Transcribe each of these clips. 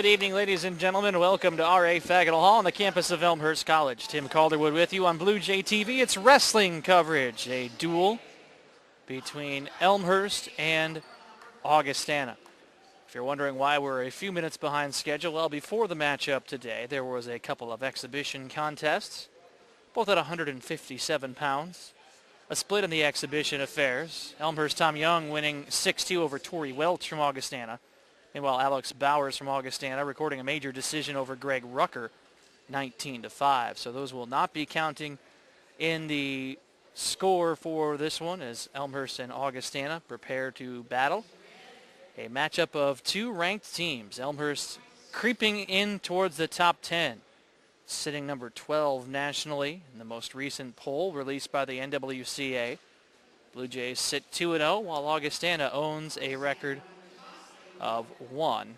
Good evening, ladies and gentlemen. Welcome to R.A. Faginal Hall on the campus of Elmhurst College. Tim Calderwood with you on Blue Jay TV. It's wrestling coverage, a duel between Elmhurst and Augustana. If you're wondering why we're a few minutes behind schedule, well, before the matchup today, there was a couple of exhibition contests, both at 157 pounds. A split in the exhibition affairs. Elmhurst Tom Young winning 6-2 over Torrey Welch from Augustana. Meanwhile, Alex Bowers from Augustana recording a major decision over Greg Rucker, 19-5. So those will not be counting in the score for this one as Elmhurst and Augustana prepare to battle. A matchup of two ranked teams. Elmhurst creeping in towards the top 10, sitting number 12 nationally in the most recent poll released by the NWCA. Blue Jays sit 2-0, while Augustana owns a record of 1-0.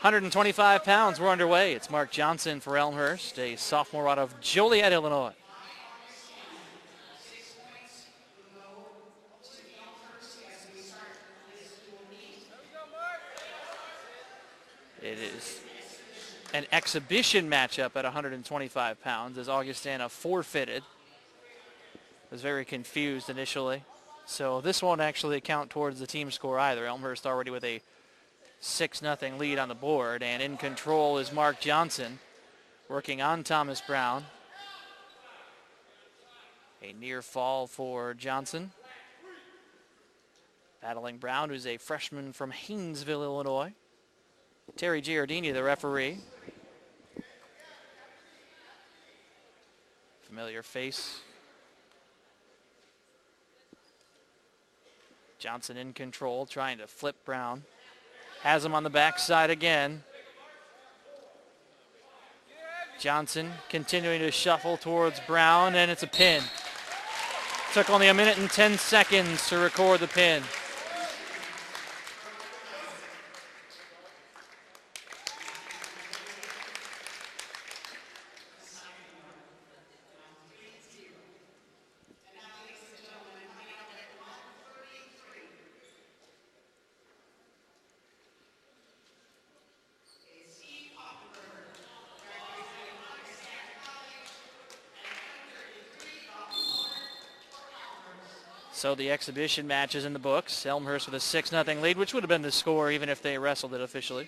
125 pounds, we're underway. It's Mark Johnson for Elmhurst, a sophomore out of Joliet, Illinois. It is an exhibition matchup at 125 pounds as Augustana forfeited. Was very confused initially. So this won't actually count towards the team score either. Elmhurst already with a 6-0 lead on the board, and in control is Mark Johnson working on Thomas Brown. A near fall for Johnson. Battling Brown, who's a freshman from Haynesville, Illinois. Terry Giardini, the referee. Familiar face. Johnson in control, trying to flip Brown. Has him on the backside again. Johnson continuing to shuffle towards Brown, and it's a pin. Took only 1 minute and 10 seconds to record the pin. So the exhibition match is in the books. Elmhurst with a 6-0 lead, which would have been the score even if they wrestled it officially.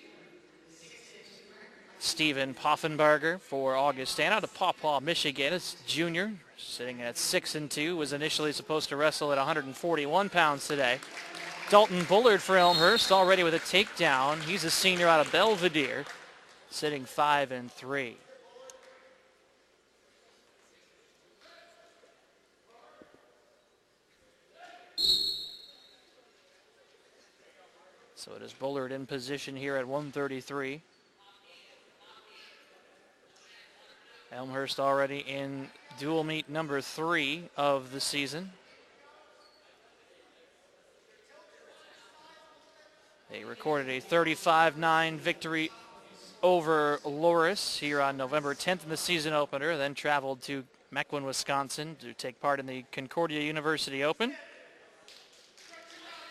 Stephen Poffenbarger for Augustana out of Paw Paw, Michigan. Is junior, sitting at 6-2, was initially supposed to wrestle at 141 pounds today. Dalton Bullard for Elmhurst, already with a takedown. He's a senior out of Belvedere, sitting 5-3. So it is Bullard in position here at 133. Elmhurst already in dual meet number 3 of the season. They recorded a 35-9 victory over Loris here on November 10th in the season opener, then traveled to Mequon, Wisconsin to take part in the Concordia University Open.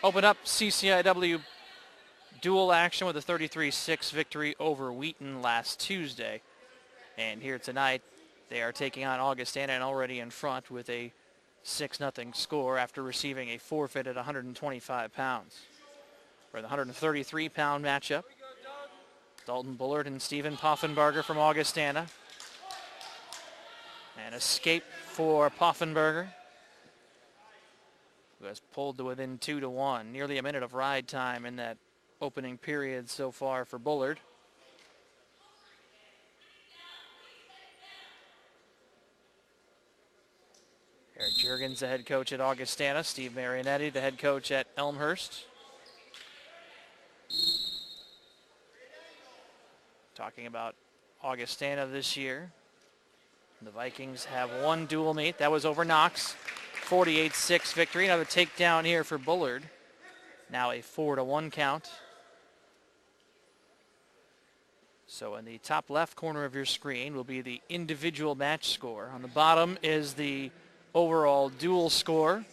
Open up CCIW dual action with a 33-6 victory over Wheaton last Tuesday. And here tonight, they are taking on Augustana and already in front with a 6-0 score after receiving a forfeit at 125 pounds. For the 133-pound matchup, Dalton Bullard and Stephen Poffenbarger from Augustana. An escape for Poffenbarger, who has pulled to within 2-1. Nearly a minute of ride time in that opening period so far for Bullard. Eric Juergens, the head coach at Augustana. Steve Marianetti, the head coach at Elmhurst. Talking about Augustana this year. The Vikings have one dual meet. That was over Knox. 48-6 victory. Another takedown here for Bullard. Now a 4-1 count. So in the top left corner of your screen will be the individual match score. On the bottom is the overall dual score.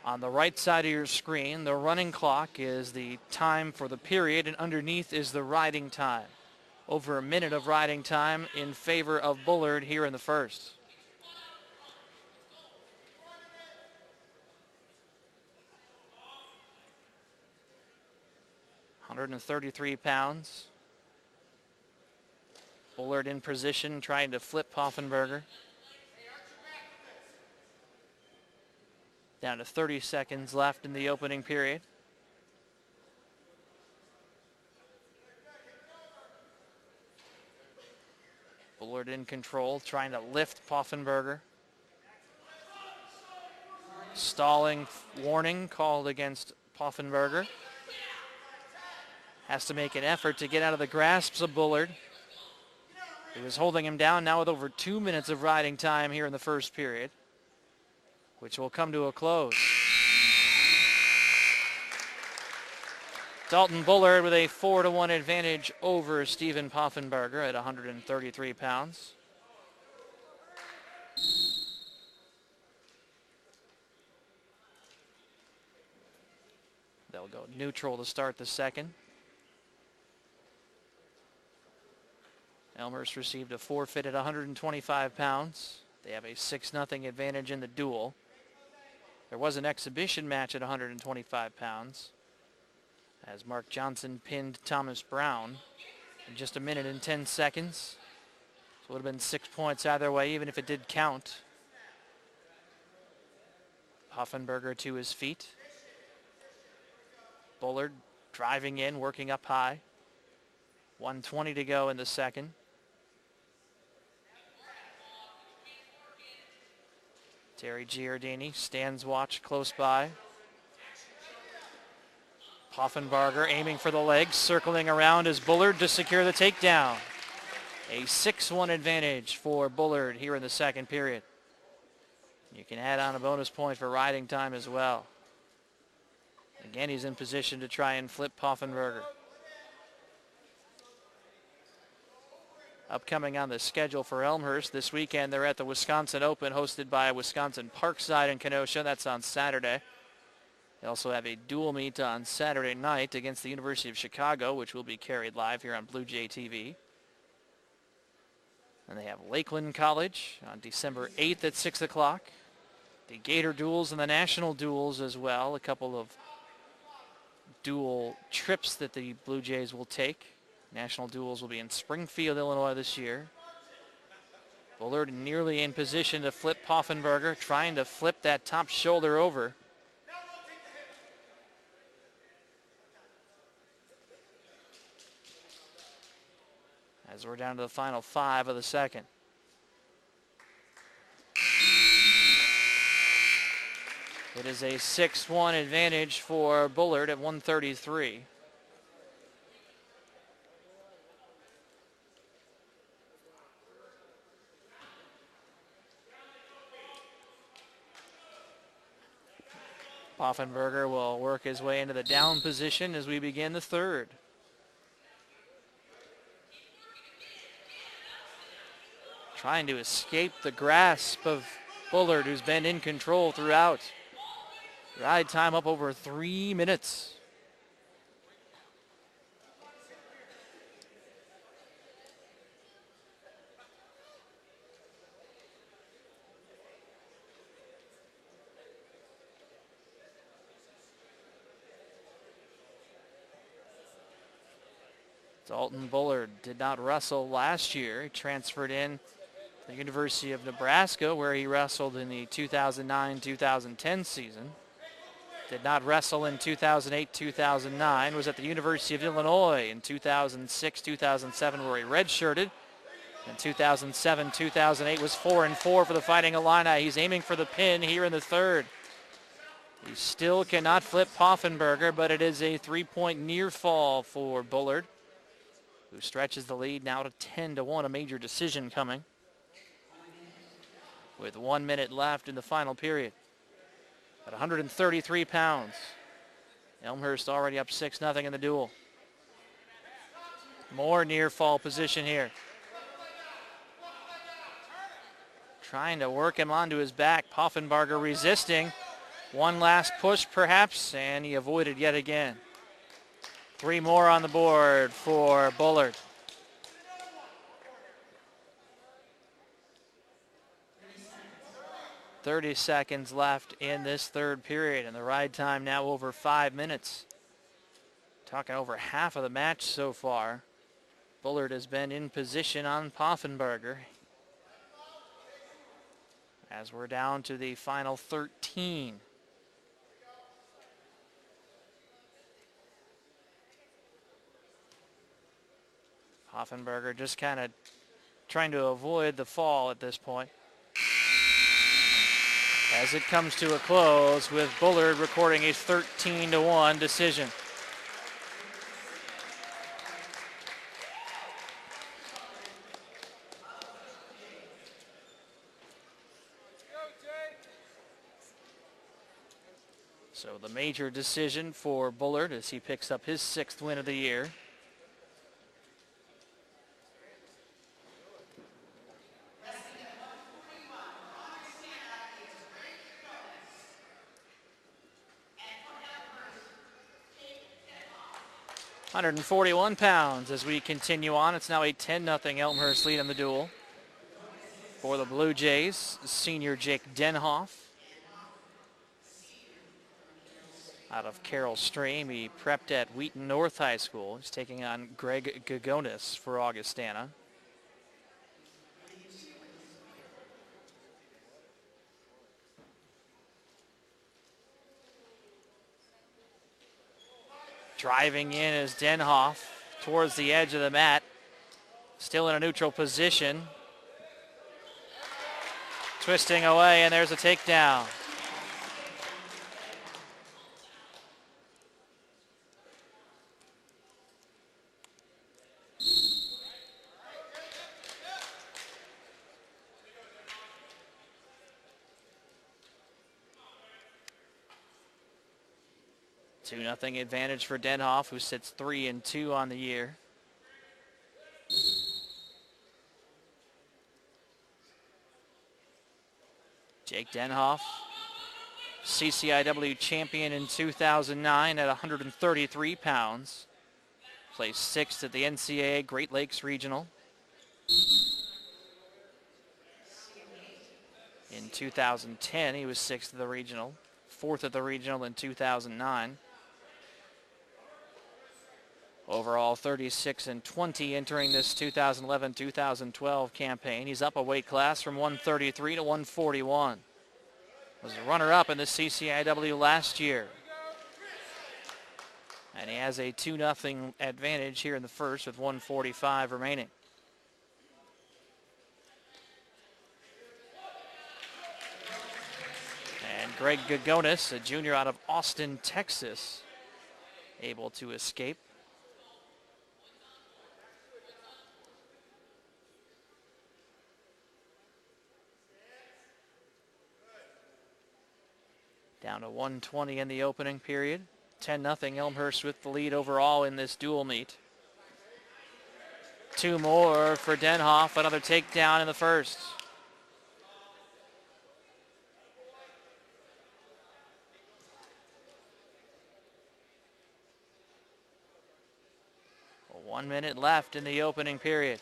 On the right side of your screen, the running clock is the time for the period, and underneath is the riding time. Over a minute of riding time in favor of Bullard here in the first. £133. Bullard in position, trying to flip Poffenberger. Down to 30 seconds left in the opening period. Bullard in control, trying to lift Poffenberger. Stalling warning called against Poffenberger. Has to make an effort to get out of the grasps of Bullard. He was holding him down now with over 2 minutes of riding time here in the first period, which will come to a close. Dalton Bullard with a 4-1 advantage over Stephen Poffenberger at 133 pounds. They'll go neutral to start the second. Elmhurst received a forfeit at 125 pounds. They have a 6-0 advantage in the duel. There was an exhibition match at 125 pounds as Mark Johnson pinned Thomas Brown in just a minute and 10 seconds. So it would have been 6 points either way, even if it did count. Poffenberger to his feet. Bullard driving in, working up high. 1:20 to go in the second. Terry Giardini stands watch close by. Poffenberger aiming for the legs, circling around as Bullard to secure the takedown. A 6-1 advantage for Bullard here in the second period. You can add on a bonus point for riding time as well. Again, he's in position to try and flip Poffenberger. Upcoming on the schedule for Elmhurst this weekend, they're at the Wisconsin Open hosted by Wisconsin Parkside in Kenosha. That's on Saturday. They also have a dual meet on Saturday night against the University of Chicago, which will be carried live here on Blue Jay TV. And they have Lakeland College on December 8th at 6 o'clock. The Gator duels and the national duels as well. A couple of dual trips that the Blue Jays will take. National duels will be in Springfield, Illinois this year. Bullard nearly in position to flip Poffenberger, trying to flip that top shoulder over. As we're down to the final 5 of the second. It is a 6-1 advantage for Bullard at 133. Poffenberger will work his way into the down position as we begin the third. Trying to escape the grasp of Bullard, who's been in control throughout. Ride time up over 3 minutes. Dalton Bullard did not wrestle last year. He transferred in to the University of Nebraska, where he wrestled in the 2009-2010 season. Did not wrestle in 2008-2009. Was at the University of Illinois in 2006-2007, where he redshirted. In 2007-2008 was 4-4 for the Fighting Illini. He's aiming for the pin here in the third. He still cannot flip Poffenberger, but it is a 3-point near fall for Bullard, who stretches the lead now to 10-1, a major decision coming. With 1 minute left in the final period. At 133 pounds. Elmhurst already up 6-0 in the duel. More near fall position here. trying to work him onto his back. Poffenbarger resisting. One last push perhaps, and he avoided yet again. 3 more on the board for Bullard. .30 seconds left in this third period, and the ride time now over 5 minutes. Talking over half of the match so far. Bullard has been in position on Poffenbarger, as we're down to the final 13. Poffenbarger just kind of trying to avoid the fall at this point, as it comes to a close with Bullard recording a 13-1 decision. So the major decision for Bullard as he picks up his 6th win of the year. £141 as we continue on. It's now a 10-0 Elmhurst lead in the duel. For the Blue Jays, senior Jake Denhoff. Out of Carroll Stream, he prepped at Wheaton North High School. He's taking on Greg Gagonis for Augustana. Driving in is Denhoff towards the edge of the mat. Still in a neutral position. Twisting away, and there's a takedown. Two-0 advantage for Denhoff, who sits 3-2 on the year. Jake Denhoff, CCIW champion in 2009 at 133 pounds. Placed 6th at the NCAA Great Lakes Regional. In 2010, he was 6th at the regional, 4th at the regional in 2009. Overall 36-20 entering this 2011-2012 campaign. He's up a weight class from 133 to 141. Was a runner-up in the CCIW last year. And he has a 2-0 advantage here in the first with 1:45 remaining. And Greg Gagonis, a junior out of Austin, Texas, able to escape. Down to 120 in the opening period. 10-0 Elmhurst with the lead overall in this dual meet. 2 more for Denhoff, another takedown in the first. One minute left in the opening period.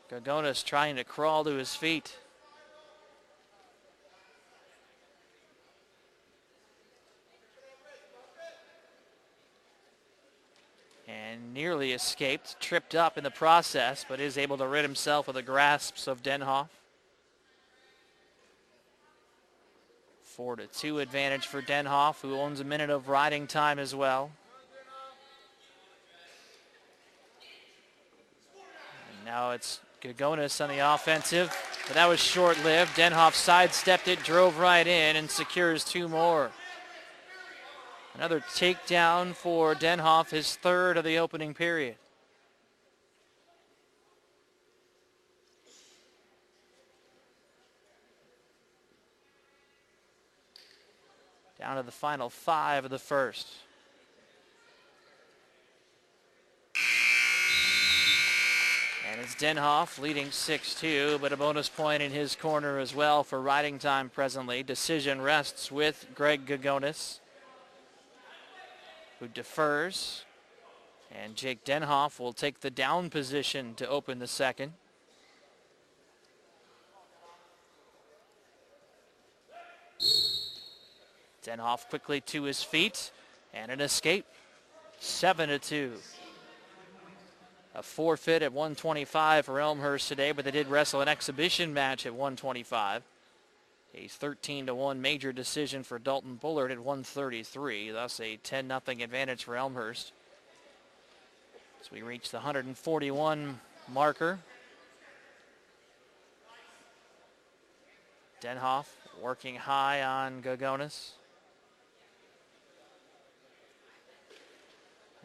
Gagonis trying to crawl to his feet. And nearly escaped, tripped up in the process, but is able to rid himself of the grasps of Denhoff. 4-2 advantage for Denhoff, who owns a minute of riding time as well. And now it's Gagonis on the offensive, but that was short-lived. Denhoff sidestepped it, drove right in, and secures 2 more. Another takedown for Denhoff, his 3rd of the opening period. Down to the final 5 of the first. And as It's Denhoff leading 6-2, but a bonus point in his corner as well for riding time presently. Decision rests with Greg Gagonis, who defers. And Jake Denhoff will take the down position to open the second. Denhoff quickly to his feet and an escape. 7-2. A forfeit at 125 for Elmhurst today, but they did wrestle an exhibition match at 125. A 13-1 major decision for Dalton Bullard at 133, thus a 10-0 advantage for Elmhurst. As we reach the 141 marker. Denhoff working high on Gagonis.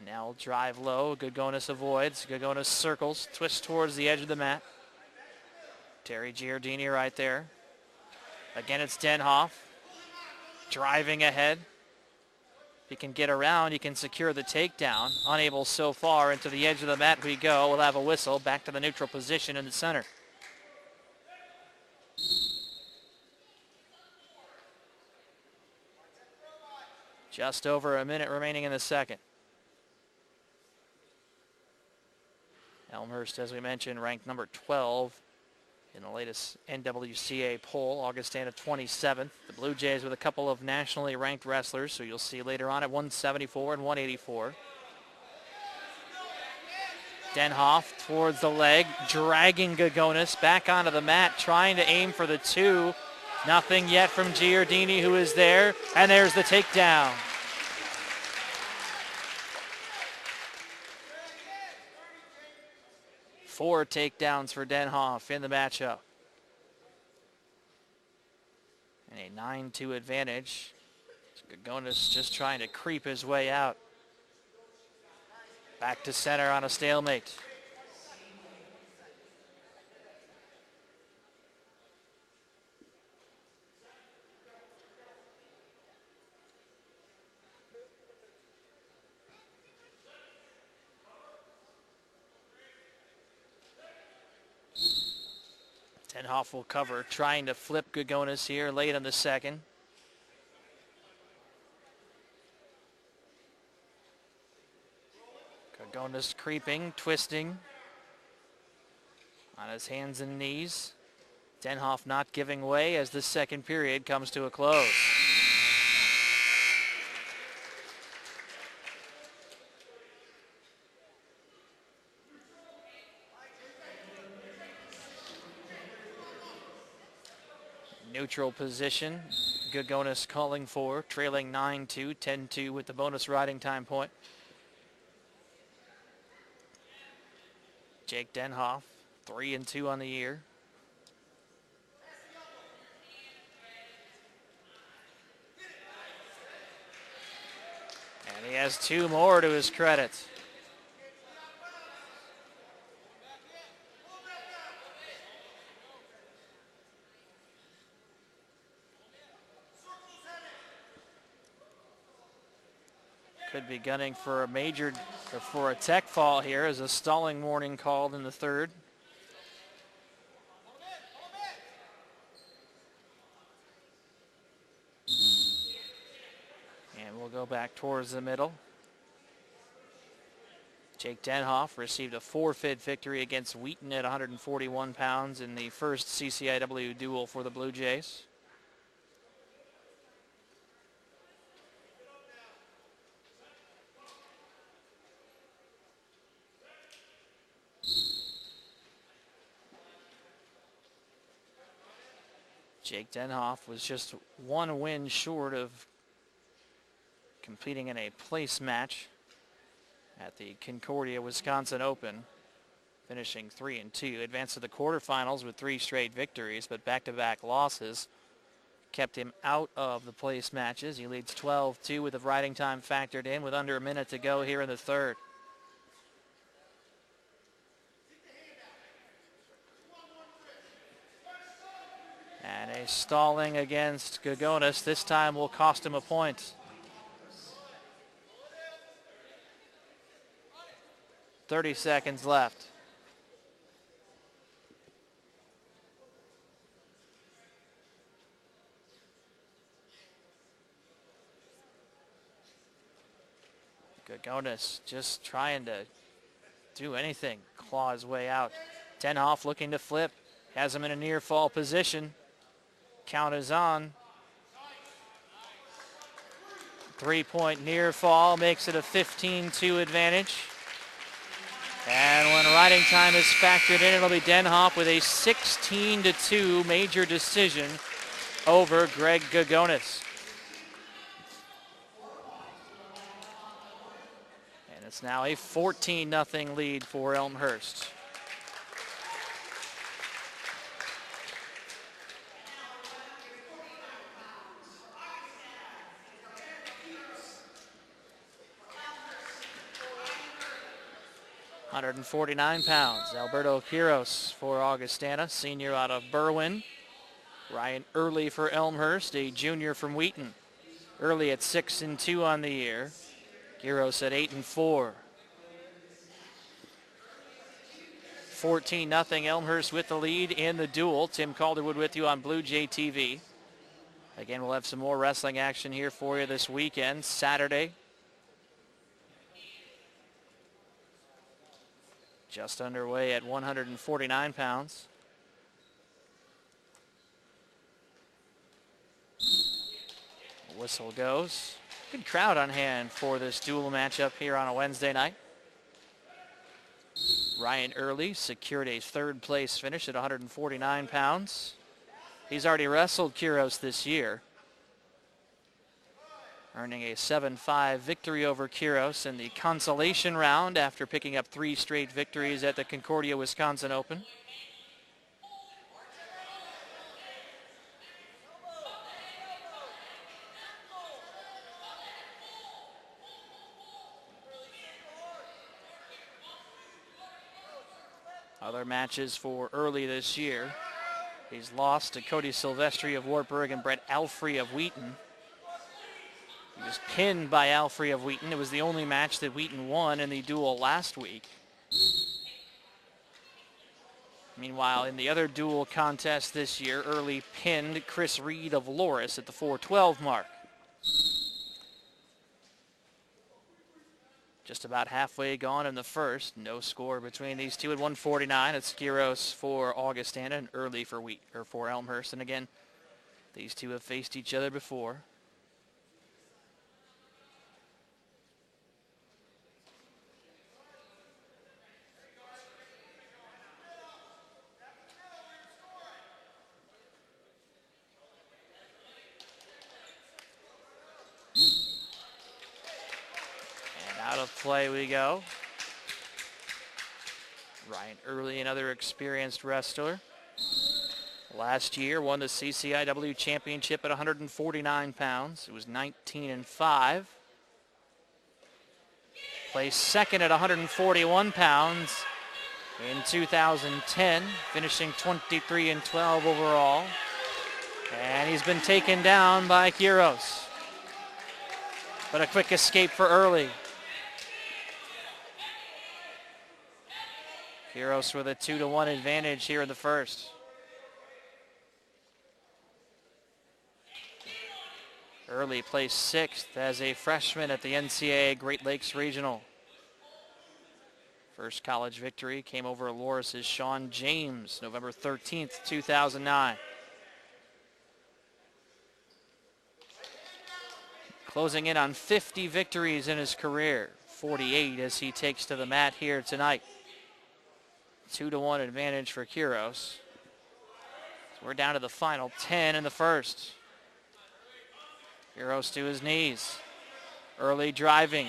Now will drive low. Gagonis avoids. Gagonis circles, twists towards the edge of the mat. Terry Giardini right there. Again, it's Denhoff driving ahead. If he can get around, he can secure the takedown. Unable so far. Into the edge of the mat we go. We'll have a whistle. Back to the neutral position in the center. Just over a minute remaining in the second. Elmhurst, as we mentioned, ranked number 12 in the latest NWCA poll. Augustana 27th. The Blue Jays with a couple of nationally ranked wrestlers, so you'll see later on at 174 and 184. Denhoff towards the leg, dragging Gagonis back onto the mat, trying to aim for the 2. Nothing yet from Giardini, who is there, and there's the takedown. Four takedowns for Denhoff in the matchup. And a 9-2 advantage. Gagonis just trying to creep his way out. Back to center on a stalemate. Denhoff will cover, trying to flip Gagonis here late in the second. Gagonis creeping, twisting on his hands and knees. Denhoff not giving way as the second period comes to a close. Neutral position, Gagonis calling for, trailing 9-2, 10-2 with the bonus riding time point. Jake Denhoff, 3-2 on the year. And he has 2 more to his credit. Could be gunning for a major, or for a tech fall here, as a stalling warning called in the third. And we'll go back towards the middle. Jake Denhoff received a forfeit victory against Wheaton at 141 pounds in the first CCIW duel for the Blue Jays. Jake Denhoff was just 1 win short of competing in a place match at the Concordia, Wisconsin Open, finishing 3-2. Advanced to the quarterfinals with 3 straight victories, but back-to-back losses kept him out of the place matches. He leads 12-2 with the riding time factored in with under a minute to go here in the third. And a stalling against Gagonis. This time will cost him a point. 30 seconds left. Gagonis just trying to do anything, claw his way out. Denhoff looking to flip, has him in a near fall position. Count is on. 3-point near fall makes it a 15-2 advantage. And when riding time is factored in, it'll be Denhoff with a 16-2 major decision over Greg Gagonis. And it's now a 14-0 lead for Elmhurst. £149, Alberto Quiros for Augustana, senior out of Berwyn. Ryan Early for Elmhurst, a junior from Wheaton. Early at 6-2 on the year. Quiros at 8-4. 14-0 Elmhurst with the lead in the duel. Tim Calderwood with you on Blue Jay TV. Again, we'll have some more wrestling action here for you this weekend, Saturday. Just underway at 149 pounds. Whistle goes. Good crowd on hand for this dual matchup here on a Wednesday night. Ryan Early secured a third place finish at 149 pounds. He's already wrestled Quiros this year, earning a 7-5 victory over Quiros in the consolation round after picking up 3 straight victories at the Concordia, Wisconsin Open. Other matches for Early this year. He's lost to Cody Silvestri of Wartburg and Brett Alfrey of Wheaton. He was pinned by Alfrey of Wheaton. It was the only match that Wheaton won in the duel last week. Meanwhile, in the other duel contest this year, Early pinned Chris Reed of Loris at the 4:12 mark. Just about halfway gone in the first. No score between these two at 149. It's Quiros for Augustana and Early for Elmhurst. And again, these two have faced each other before. Out of play we go. Ryan Early, another experienced wrestler. Last year won the CCIW championship at 149 pounds. It was 19-5. Placed second at 141 pounds in 2010, finishing 23-12 overall. And he's been taken down by Quiros. But a quick escape for Early. Quiros with a 2-1 advantage here in the first. Early placed 6th as a freshman at the NCAA Great Lakes Regional. First college victory came over Loris' Sean James, November 13th, 2009. Closing in on 50 victories in his career, 48 as he takes to the mat here tonight. 2-1 advantage for Quiros. So we're down to the final 10 in the first. Quiros to his knees. Early driving.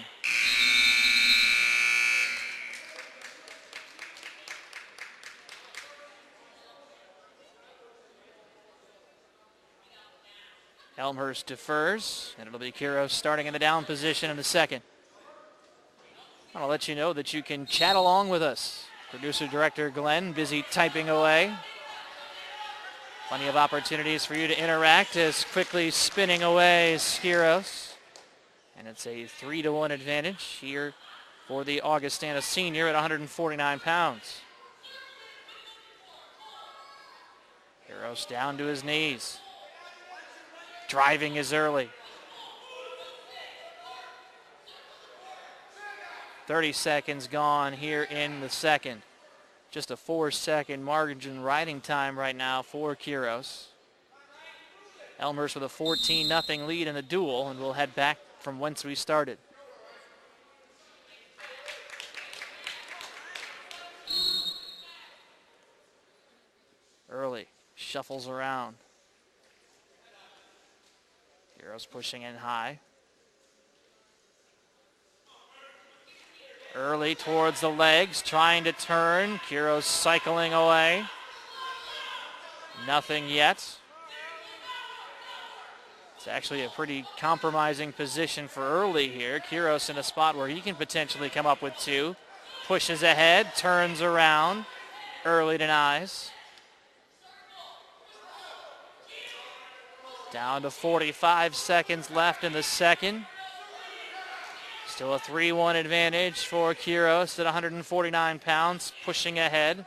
Elmhurst defers, and it'll be Quiros starting in the down position in the second. I'll let you know that you can chat along with us. Producer-director Glenn busy typing away. Plenty of opportunities for you to interact as quickly spinning away is Quiros. And it's a 3-1 advantage here for the Augustana senior at 149 pounds. Quiros down to his knees. Driving is Early. 30 seconds gone here in the second. Just a 4-second margin riding time right now for Quiros. Elmhurst with a 14-0 lead in the duel, and we'll head back from whence we started. Early shuffles around. Quiros pushing in high. Early towards the legs, trying to turn. Quiros cycling away. Nothing yet. It's actually a pretty compromising position for Early here. Quiros in a spot where he can potentially come up with two. Pushes ahead, turns around. Early denies. Down to 45 seconds left in the second. Still a 3-1 advantage for Quiros at 149 pounds, pushing ahead.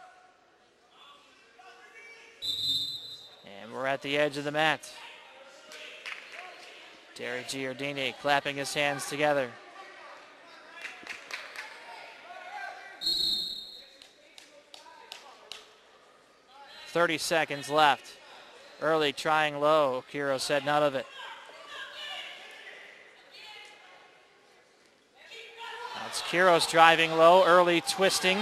And we're at the edge of the mat. Terry Giordini clapping his hands together. "30 seconds left. Early trying low. Quiros said none of it. It's Quiros driving low, Early twisting,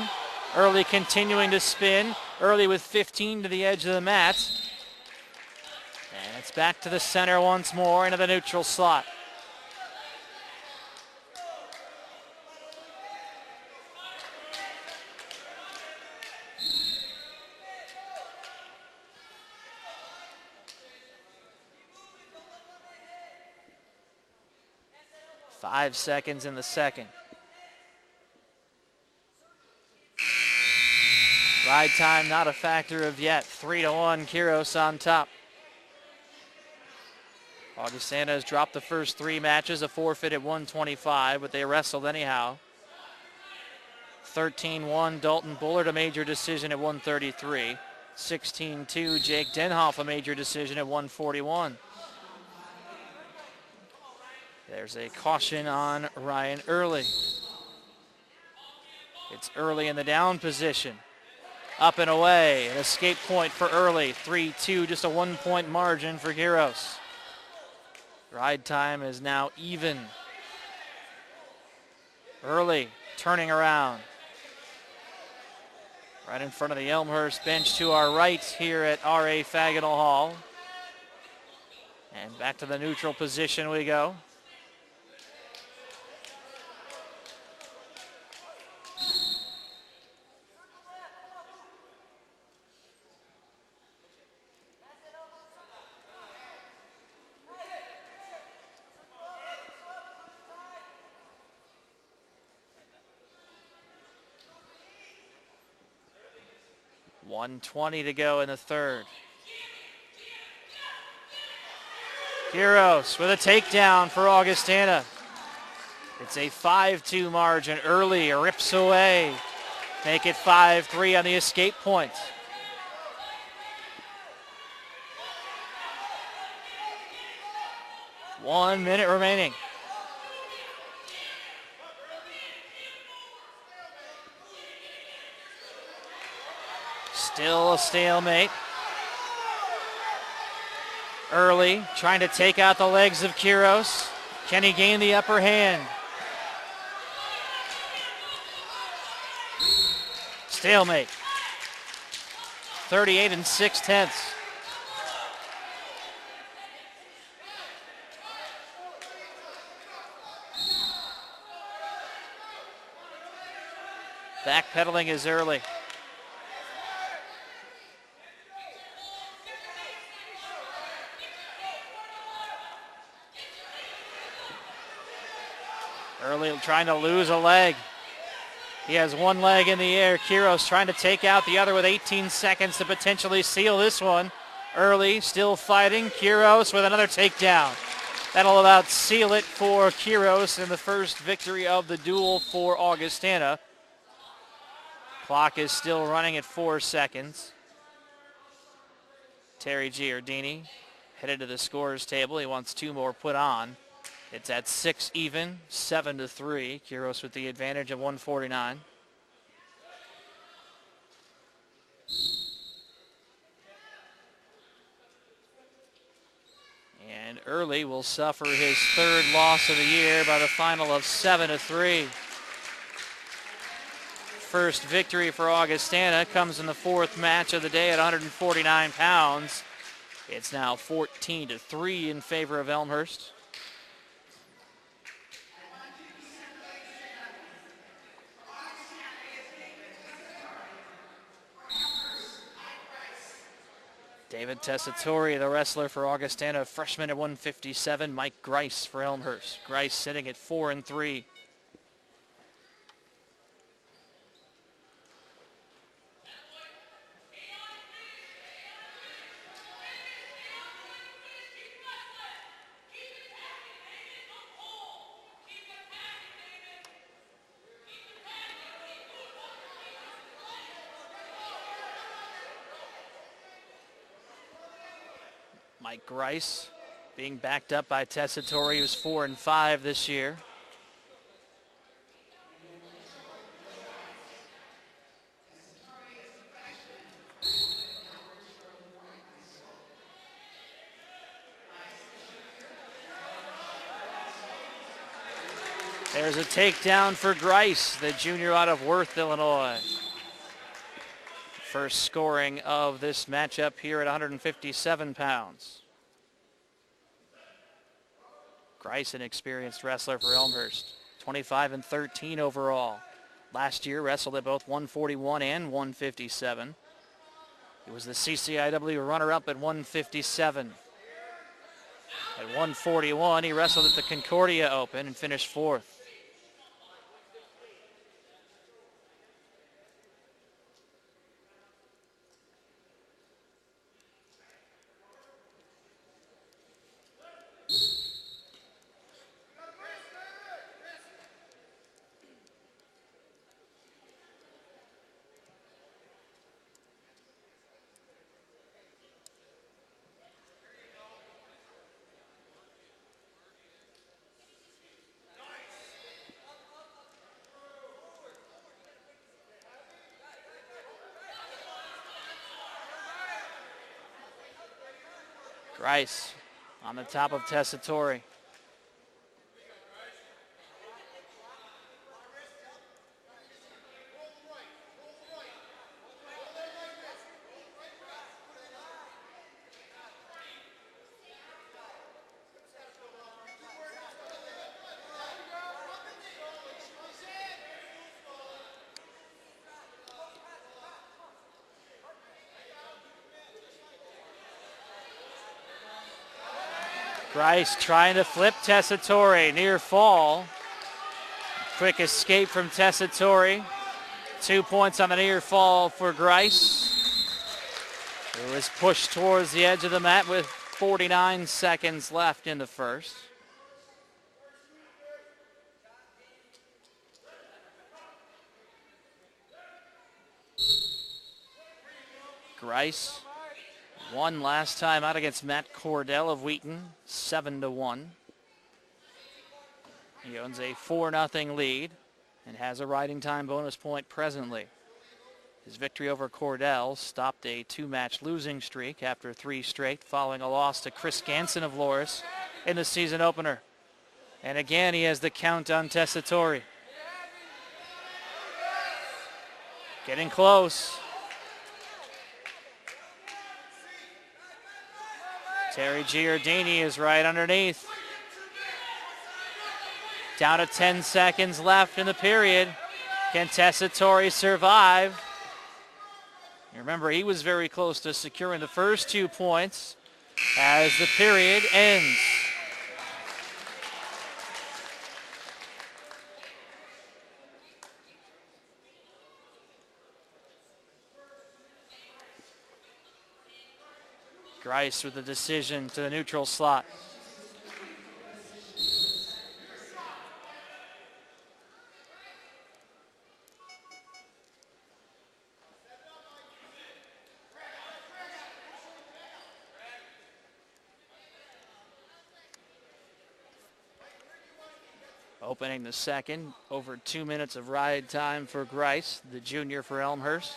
Early continuing to spin, Early with 15 to the edge of the mat. And it's back to the center once more into the neutral slot. Five seconds in the second. Ride time not a factor of yet. 3-1, Quiros on top. Augustana has dropped the first three matches, a forfeit at 125, but they wrestled anyhow. 13-1, Dalton Bullard, a major decision at 133. 16-2, Jake Denhoff, a major decision at 141. There's a caution on Ryan Early. It's Early in the down position. Up and away, an escape point for Early. 3-2, just a 1-point margin for Quiros. Ride time is now even. Early turning around. Right in front of the Elmhurst bench to our right here at R.A. Faginal Hall. And back to the neutral position we go. .120 to go in the third. Quiros with a takedown for Augustana. It's a 5-2 margin. Early rips away. Make it 5-3 on the escape point. One minute remaining. Still a stalemate. Early trying to take out the legs of Quiros. Can he gain the upper hand? Stalemate. 38 6/10. Backpedaling is Early. Early trying to lose a leg. He has one leg in the air. Quiros trying to take out the other with 18 seconds to potentially seal this one. Early still fighting. Quiros with another takedown. That'll about seal it for Quiros in the first victory of the duel for Augustana. Clock is still running at 4 seconds. Terry Giordini headed to the scorer's table. He wants two more put on. It's at 6 even, 7-3. Quiros with the advantage of 149. And Early will suffer his third loss of the year by the final of 7-3. First victory for Augustana comes in the fourth match of the day at 149 pounds. It's now 14-3 in favor of Elmhurst. David Tessitore, the wrestler for Augustana, freshman at 157. Mike Grice for Elmhurst. Grice sitting at 4-3. Mike Grice being backed up by Tessitore, who's 4-5 this year. There's a takedown for Grice, the junior out of Worth, Illinois. First scoring of this matchup here at 157 pounds. Grice, an experienced wrestler for Elmhurst, 25-13 overall. Last year wrestled at both 141 and 157. He was the CCIW runner-up at 157. At 141, he wrestled at the Concordia Open and finished fourth. Grice on the top of Tessitore. Grice trying to flip Tessitore, near fall. Quick escape from Tessitore. 2 points on the near fall for Grice. It was pushed towards the edge of the mat with 49 seconds left in the first. Grice won last time out against Matt Cordell of Wheaton, 7-1. He owns a 4-0 lead and has a riding time bonus point presently. His victory over Cordell stopped a 2-match losing streak after 3 straight, following a loss to Chris Ganson of Loris in the season opener. And again, he has the count on Tessitore. Getting close. Terry Giardini is right underneath. Down to 10 seconds left in the period. Can Tessitore survive? You remember, he was very close to securing the first 2 points as the period ends. Grice with the decision to the neutral slot. Opening the second, over 2 minutes of ride time for Grice, the junior for Elmhurst.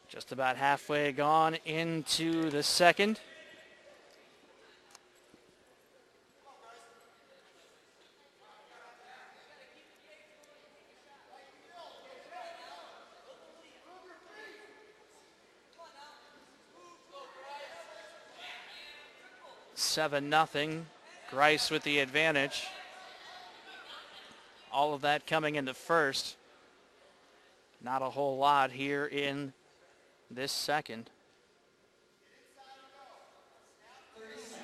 Just about halfway gone into the second. Seven nothing. Grice with the advantage. All of that coming in the first. Not a whole lot here in this second.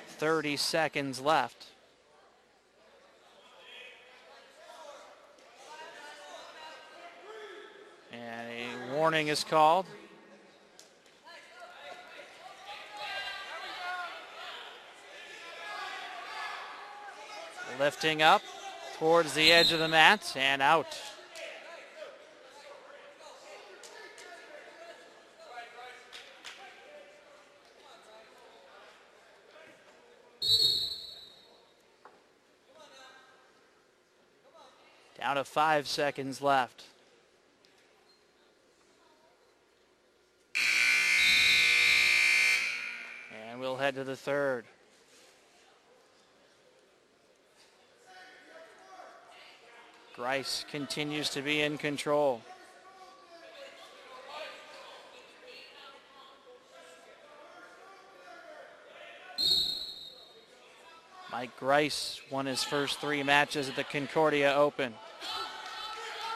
30 seconds left. And a warning is called. Lifting up towards the edge of the mat and out. Down to 5 seconds left. And we'll head to the third. Grice continues to be in control. Mike Grice won his first 3 matches at the Concordia Open.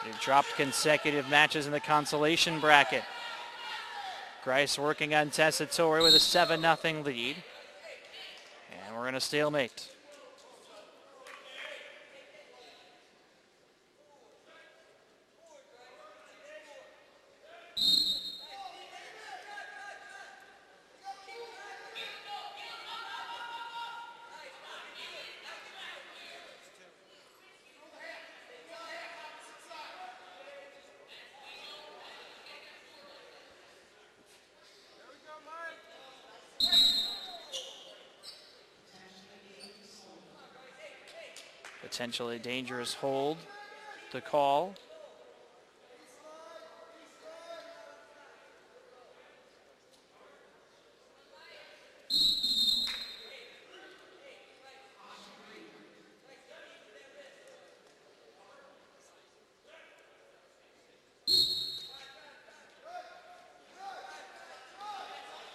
He dropped consecutive matches in the consolation bracket. Grice working on Tessitore with a 7-0 lead. And we're in a stalemate. Potentially dangerous hold to call.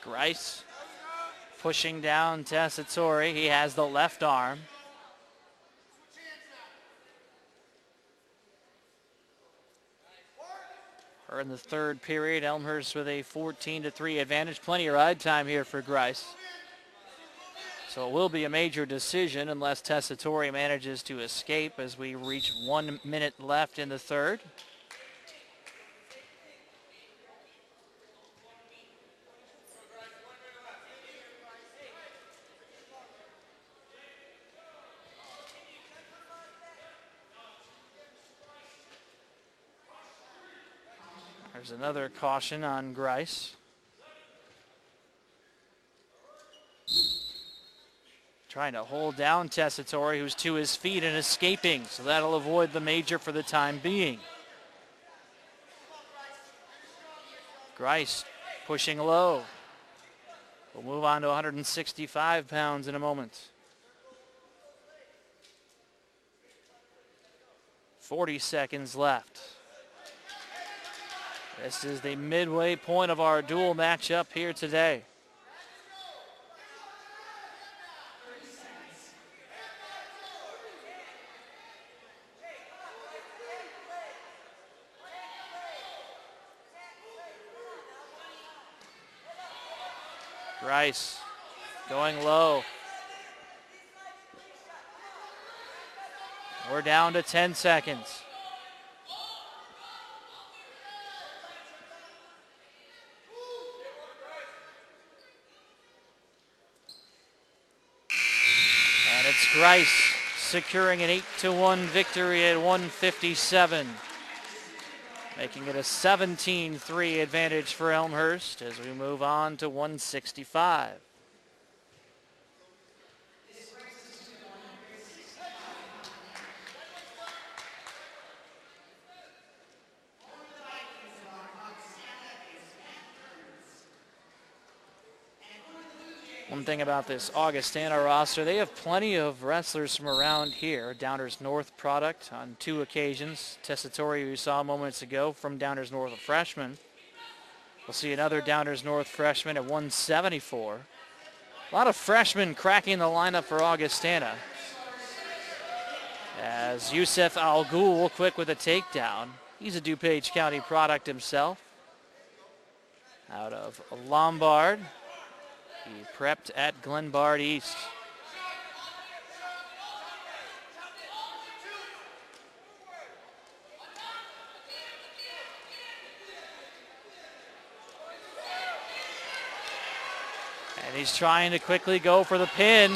Grice pushing down Tessitore. He has the left arm. We're in the third period. Elmhurst with a 14-3 advantage. Plenty of ride time here for Grice. So it will be a major decision unless Tessitore manages to escape as we reach 1 minute left in the third. There's another caution on Grice. Trying to hold down Tessitore, who's to his feet and escaping, so that'll avoid the major for the time being. Grice pushing low. We'll move on to 165 pounds in a moment. 40 seconds left. This is the midway point of our dual matchup here today. Grice going low. We're down to 10 seconds. And it's Grice securing an 8-1 victory at 157. Making it a 17-3 advantage for Elmhurst as we move on to 165. One thing about this Augustana roster, they have plenty of wrestlers from around here. Downers North product on 2 occasions. Tessitore, we saw moments ago, from Downers North, a freshman. We'll see another Downers North freshman at 174. A lot of freshmen cracking the lineup for Augustana. As Yusef Al Ghul quick with a takedown. He's a DuPage County product himself. Out of Lombard. He prepped at Glenbard East. And he's trying to quickly go for the pin.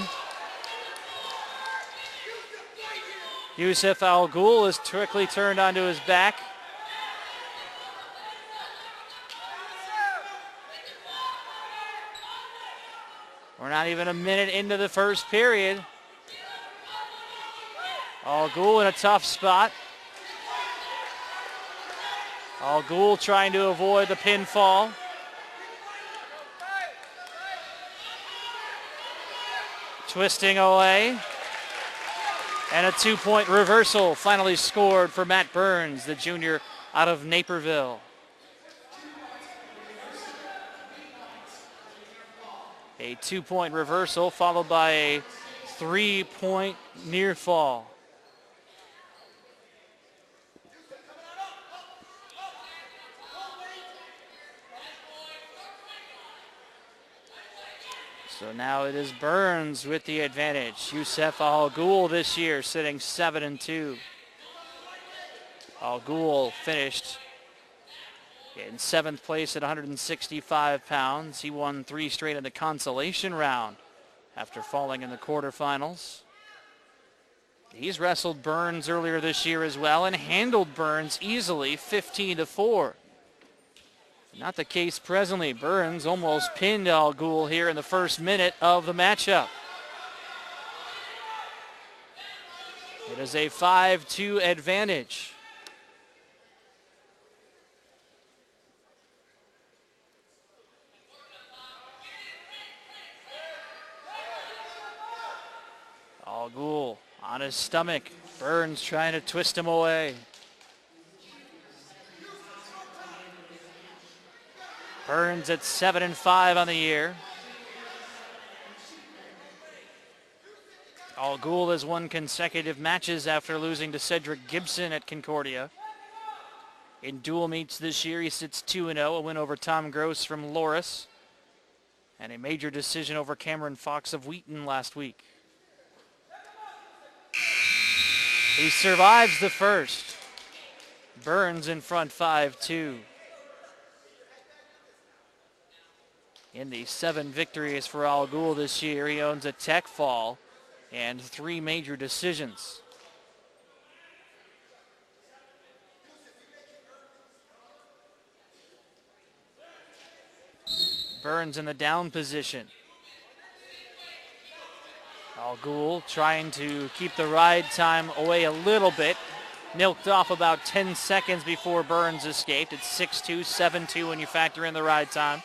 Yusef Al Ghul is quickly turned onto his back. We're not even a minute into the first period. Al Ghul in a tough spot. Al Ghul trying to avoid the pinfall. Twisting away. And a 2-point reversal finally scored for Matt Burns, the junior out of Naperville. A 2-point reversal followed by a 3-point near fall. So now it is Burns with the advantage. Yusef Al Ghul this year sitting 7-2. Al Ghul finished in 7th place at 165 pounds. He won 3 straight in the consolation round after falling in the quarterfinals. He's wrestled Burns earlier this year as well and handled Burns easily, 15-4. Not the case presently. Burns almost pinned Al Ghul here in the first minute of the matchup. It is a 5-2 advantage. Al Ghul on his stomach. Burns trying to twist him away. Burns at 7-5 on the year. Al Ghul has won consecutive matches after losing to Cedric Gibson at Concordia. In dual meets this year, he sits 2-0, a win over Tom Gross from Loris, and a major decision over Cameron Fox of Wheaton last week. He survives the first. Burns in front 5-2. In the 7 victories for Al Ghul this year, he owns a tech fall and 3 major decisions. Burns in the down position. Al Ghul trying to keep the ride time away a little bit. Milked off about 10 seconds before Burns escaped. It's 6-2, 7-2 when you factor in the ride time.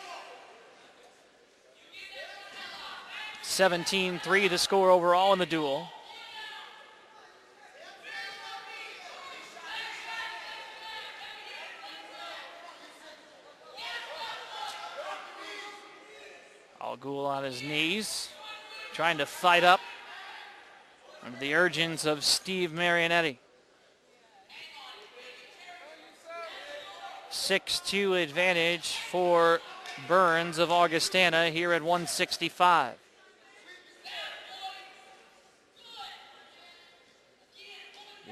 17-3 the score overall in the duel. Al Ghul on his knees, trying to fight up under the urgings of Steve Marionetti. 6-2 advantage for Burns of Augustana here at 165.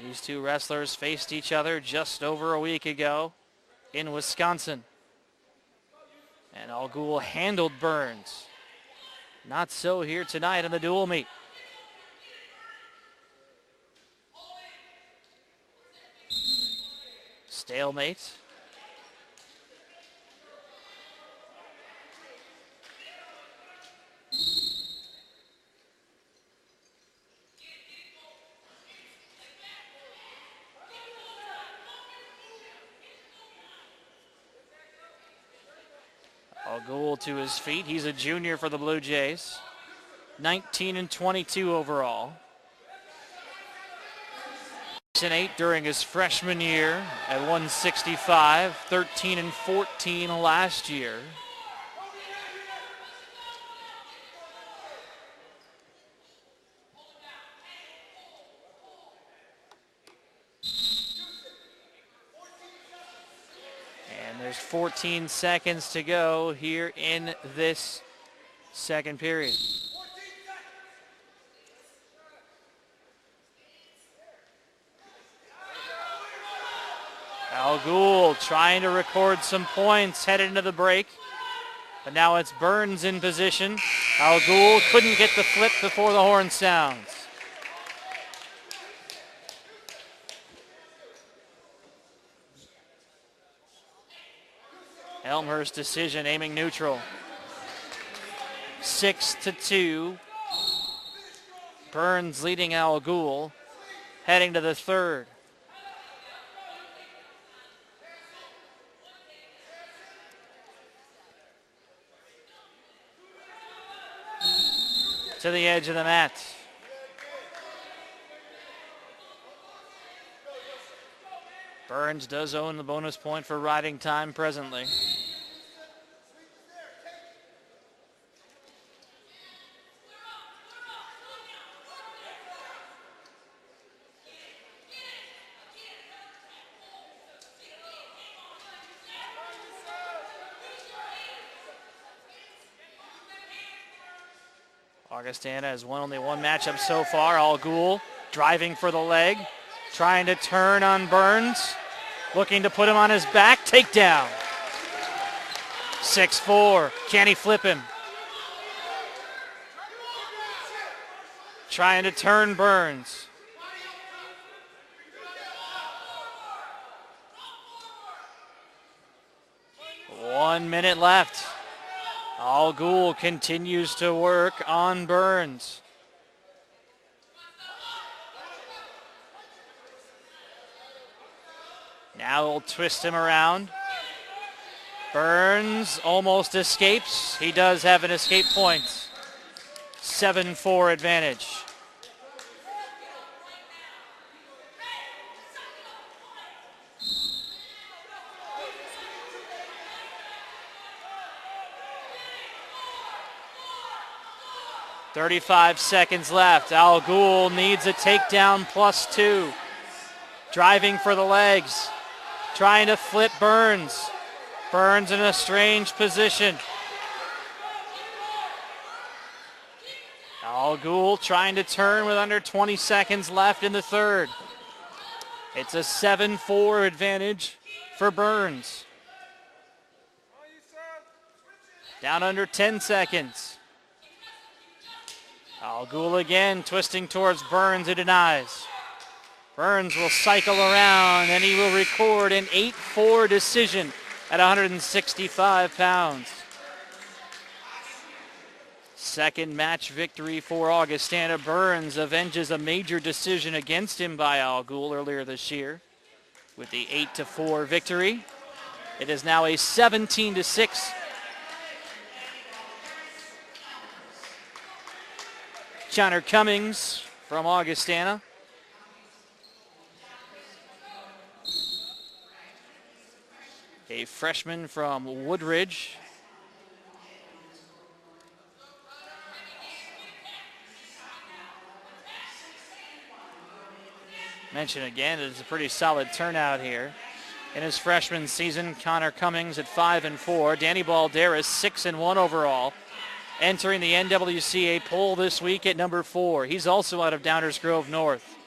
These two wrestlers faced each other just over a week ago in Wisconsin. And Al Ghul handled Burns. Not so here tonight in the dual meet. Stalemate. Al Ghul to his feet. He's a junior for the Blue Jays. 19-22 overall. 6-8 during his freshman year at 165. 13-14 last year. There's 14 seconds to go here in this second period. Al Ghul trying to record some points headed into the break. But now it's Burns in position. Al Ghul couldn't get the flip before the horn sounds. Elmhurst decision aiming neutral. 6-2. Burns leading Al Ghul, heading to the third. To the edge of the mat. Burns does own the bonus point for riding time presently. Augustana has won only one matchup so far. Al Ghul driving for the leg, trying to turn on Burns, looking to put him on his back. Takedown. 6-4. Can he flip him? Trying to turn Burns. One minute left. Al Ghul continues to work on Burns. Now he'll twist him around. Burns almost escapes. He does have an escape point. 7-4 advantage. .35 seconds left. Al Ghul needs a takedown +2. Driving for the legs. Trying to flip Burns. Burns in a strange position. Al Ghul trying to turn with under 20 seconds left in the third. It's a 7-4 advantage for Burns. Down under 10 seconds. Al Ghul again twisting towards Burns, who denies. Burns will cycle around and he will record an 8-4 decision at 165 pounds. Second match victory for Augustana. Burns avenges a major decision against him by Al Ghul earlier this year with the 8-4 victory. It is now a 17-6 Connor Cummings from Augustana. A freshman from Woodridge. Mention again, it's a pretty solid turnout here. In his freshman season, Connor Cummings at 5-4. Danny Balderas 6-1 overall. Entering the NWCA poll this week at number 4. He's also out of Downers Grove North.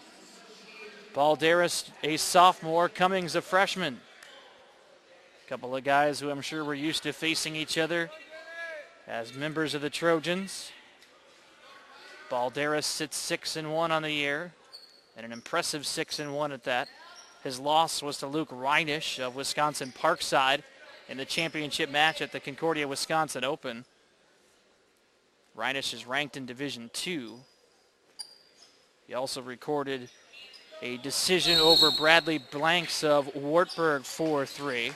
Balderas, a sophomore, Cummings, a freshman. A couple of guys who I'm sure were used to facing each other as members of the Trojans. Balderas sits 6-1 on the year, and an impressive 6-1 at that. His loss was to Luke Reinisch of Wisconsin Parkside in the championship match at the Concordia, Wisconsin Open. Reinisch is ranked in Division II. He also recorded a decision over Bradley Blanks of Wartburg 4-3,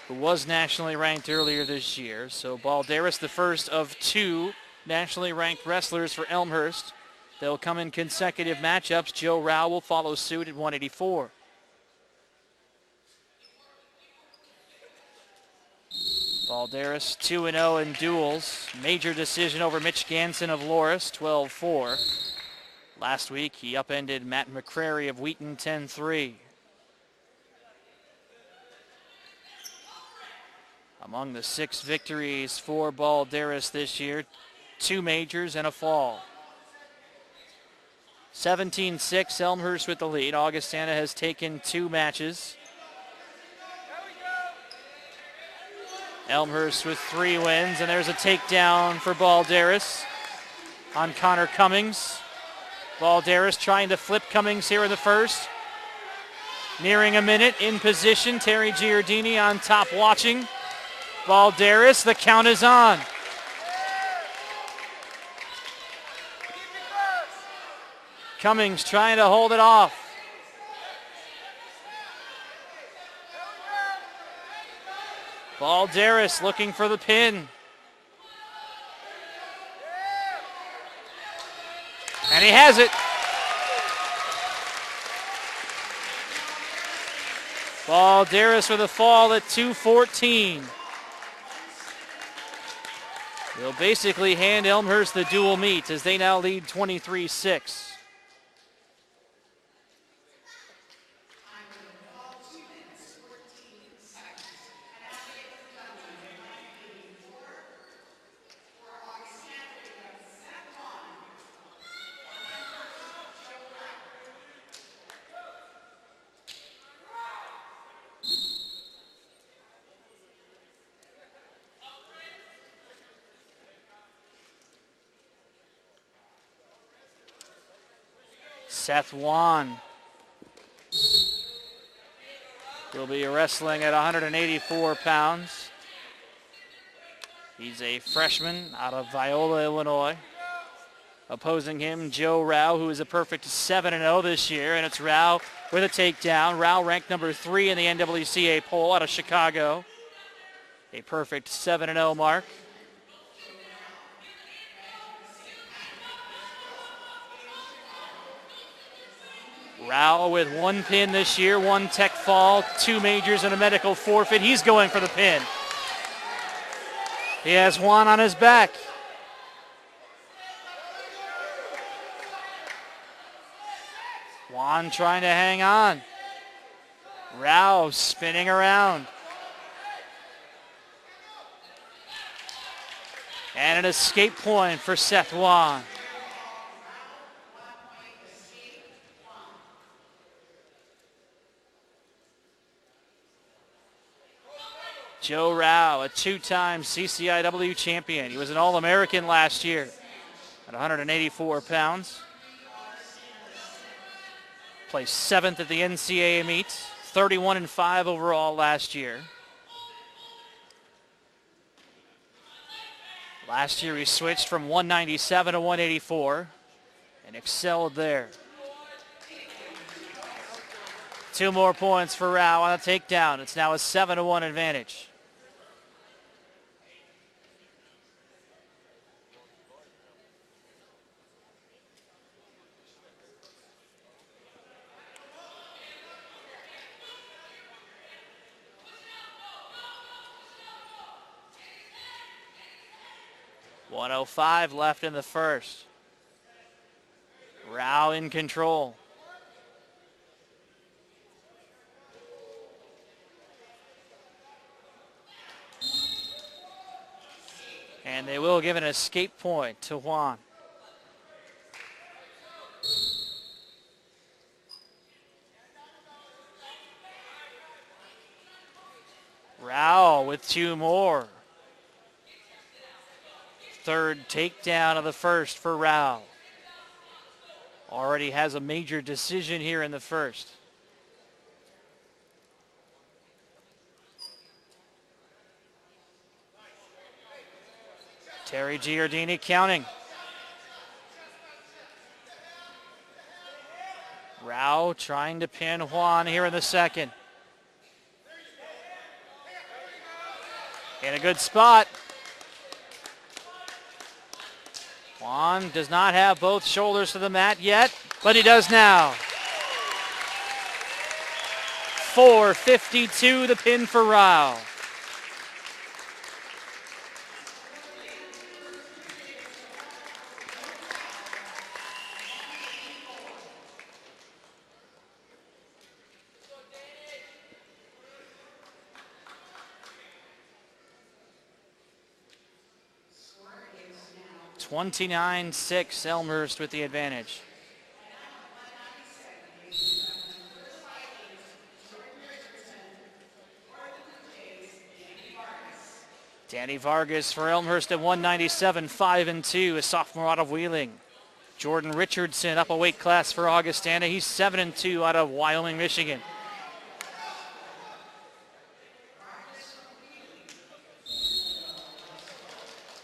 who was nationally ranked earlier this year. So Balderas, the first of two nationally ranked wrestlers for Elmhurst. They'll come in consecutive matchups. Joe Rao will follow suit at 184. Balderas 2-0 in duels. Major decision over Mitch Ganson of Loris, 12-4. Last week, he upended Matt McCrary of Wheaton 10-3. Among the 6 victories for Balderas this year, 2 majors and a fall. 17-6, Elmhurst with the lead. Augustana has taken 2 matches. Elmhurst with 3 wins, and there's a takedown for Balderas on Connor Cummings. Balderas trying to flip Cummings here in the first. Nearing a minute, in position. Terry Giardini on top watching. Balderas, the count is on. Cummings trying to hold it off. Balderas looking for the pin. And he has it. Balderas with a fall at 2:14. They'll basically hand Elmhurst the dual meet as they now lead 23-6. Seth Wan will be wrestling at 184 pounds. He's a freshman out of Viola, Illinois. Opposing him, Joe Rao, who is a perfect 7-0 this year, and it's Rao with a takedown. Rao ranked number 3 in the NWCA poll out of Chicago. A perfect 7-0 mark. Rao with 1 pin this year, 1 tech fall, 2 majors and a medical forfeit. He's going for the pin. He has Juan on his back. Juan trying to hang on. Rao spinning around. And an escape point for Seth Juan. Joe Rao, a 2-time CCIW champion. He was an All-American last year at 184 pounds. Placed 7th at the NCAA meet, 31-5 overall last year. Last year he switched from 197 to 184 and excelled there. 2 more points for Rao on a takedown. It's now a 7-1 advantage. .105 left in the first. Rao in control. And they will give an escape point to Juan. Rao with two more. Third takedown of the first for Rao. Already has a major decision here in the first. Terry Giardini counting. Rao trying to pin Juan here in the second. In a good spot. Juan does not have both shoulders to the mat yet, but he does now. 4:52 the pin for Rao. (29-6) Elmhurst with the advantage. Danny Vargas for Elmhurst at 197, 5-2, a sophomore out of Wheeling. Jordan Richardson up a weight class for Augustana. He's 7-2 out of Wyoming, Michigan.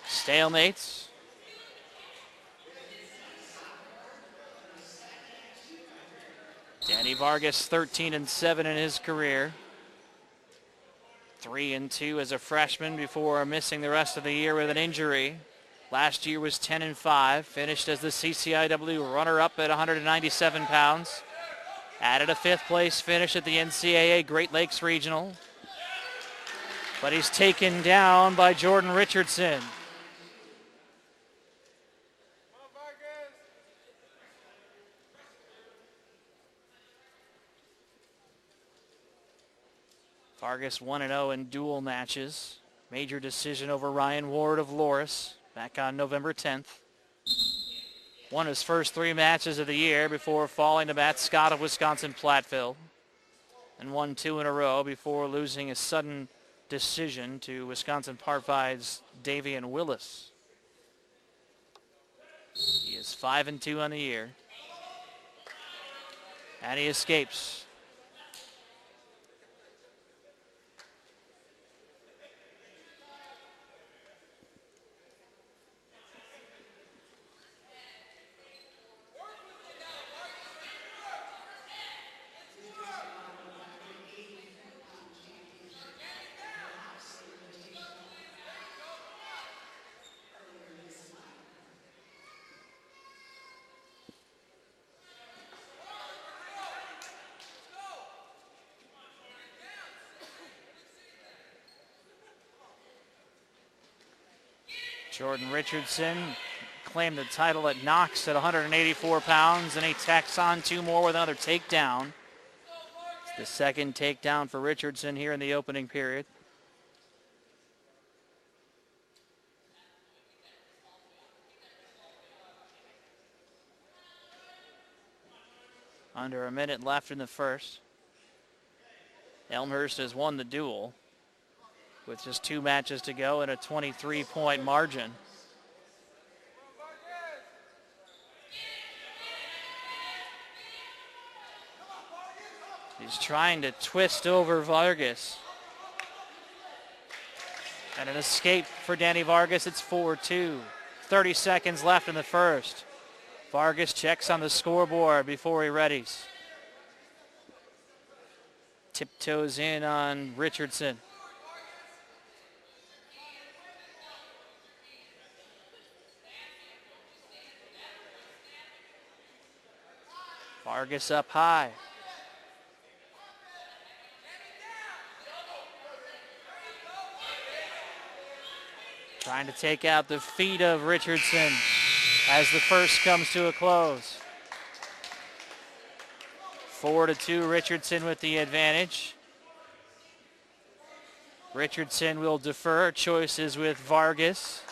Stalemates. Danny Vargas 13-7 in his career. 3-2 as a freshman before missing the rest of the year with an injury. Last year was 10-5, finished as the CCIW runner-up at 197 pounds. Added a fifth place finish at the NCAA Great Lakes Regional. But he's taken down by Jordan Richardson. Vargas 1-0 in dual matches. Major decision over Ryan Ward of Loris back on November 10th. Won his first three matches of the year before falling to Matt Scott of Wisconsin Platteville. And won two in a row before losing a sudden decision to Wisconsin Part 5's Davian Willis. He is 5-2 on the year. And he escapes. Jordan Richardson claimed the title at Knox at 184 pounds, and he tacks on two more with another takedown. It's the second takedown for Richardson here in the opening period. Under a minute left in the first. Elmhurst has won the duel with just two matches to go and a 23-point margin. He's trying to twist over Vargas. And an escape for Danny Vargas. It's 4-2. 30 seconds left in the first. Vargas checks on the scoreboard before he readies. Tiptoes in on Richardson. Vargas up high. Trying to take out the feet of Richardson as the first comes to a close. 4-2, Richardson with the advantage. Richardson will defer. Choices with Vargas.